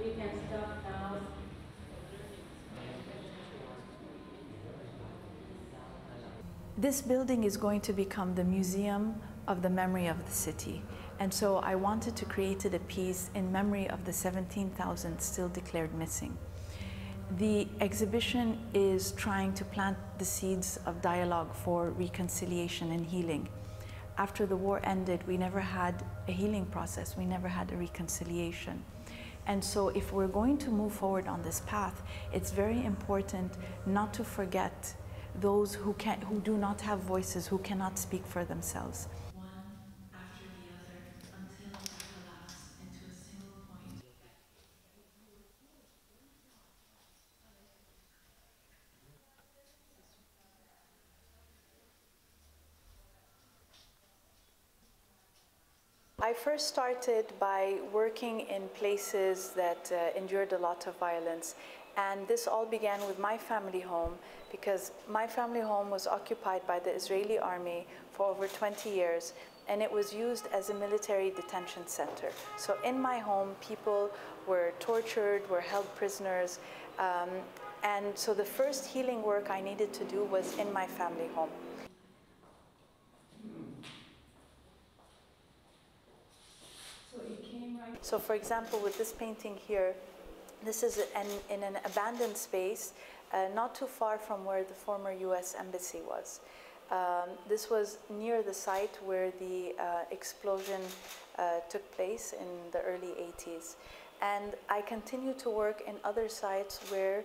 We can stop now. This building is going to become the museum of the memory of the city. And so I wanted to create a piece in memory of the 17,000 still declared missing. The exhibition is trying to plant the seeds of dialogue for reconciliation and healing. After the war ended, we never had a healing process. We never had a reconciliation. And so if we're going to move forward on this path, it's very important not to forget those who do not have voices, who cannot speak for themselves. One after the other until they collapse into a single point. I first started by working in places that endured a lot of violence. And this all began with my family home, because my family home was occupied by the Israeli army for over 20 years, and it was used as a military detention center. So in my home, people were tortured, were held prisoners, and so the first healing work I needed to do was in my family home. So for example, with this painting here, this is in an abandoned space, not too far from where the former US embassy was. This was near the site where the explosion took place in the early 80s. And I continue to work in other sites where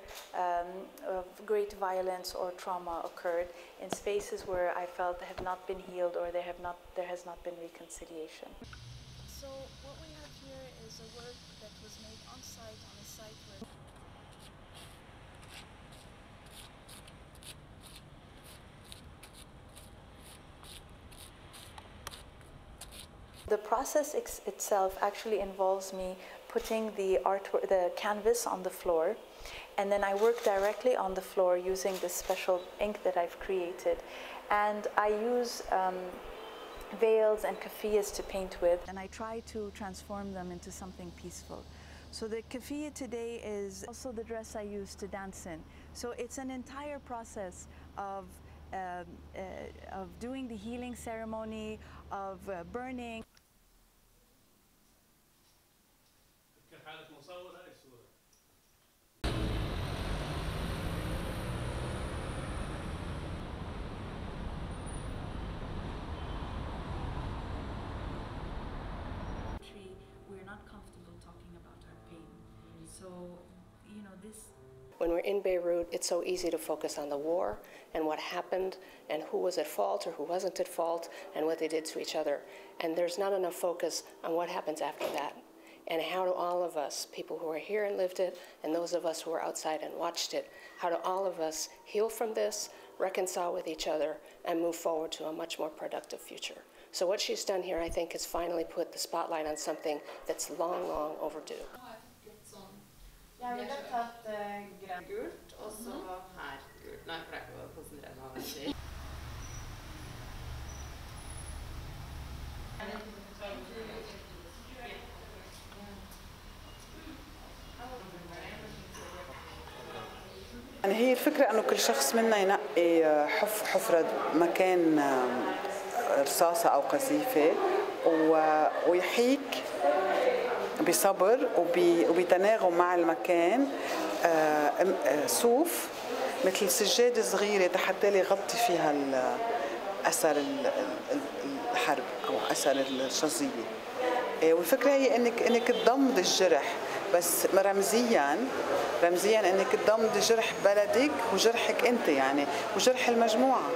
great violence or trauma occurred, in spaces where I felt have not been healed or there has not been reconciliation. So what we have here is a work that was made on site, on a site where the process itself actually involves me putting the artwork, the canvas on the floor, and then I work directly on the floor using this special ink that I've created. And I use veils and keffiyehs to paint with, and I try to transform them into something peaceful. So the keffiyeh today is also the dress I use to dance in. So it's an entire process of doing the healing ceremony, of burning. We're not comfortable talking about our pain. So, you know, this... When we're in Beirut, it's so easy to focus on the war and what happened and who was at fault or who wasn't at fault and what they did to each other. And there's not enough focus on what happens after that. And how do all of us, people who are here and lived it, and those of us who are outside and watched it, how do all of us heal from this, reconcile with each other, and move forward to a much more productive future? So what she's done here, I think, is finally put the spotlight on something that's long, long overdue. Jag hade tagit gult och så här gult. Nej, för det var på sin rätt. يعني هي الفكرة أنه كل شخص منا ينقي حفرة مكان رصاصة أو قذيفة ويحيك بصبر وبتناغم مع المكان صوف مثل سجادة صغيرة حتى يغطي فيها أثر الحرب أو أثر الشظية. والفكرة هي إنك تضمد الجرح، بس رمزياً إنك تضمد جرح بلدك وجرحك أنت يعني وجرح المجموعة.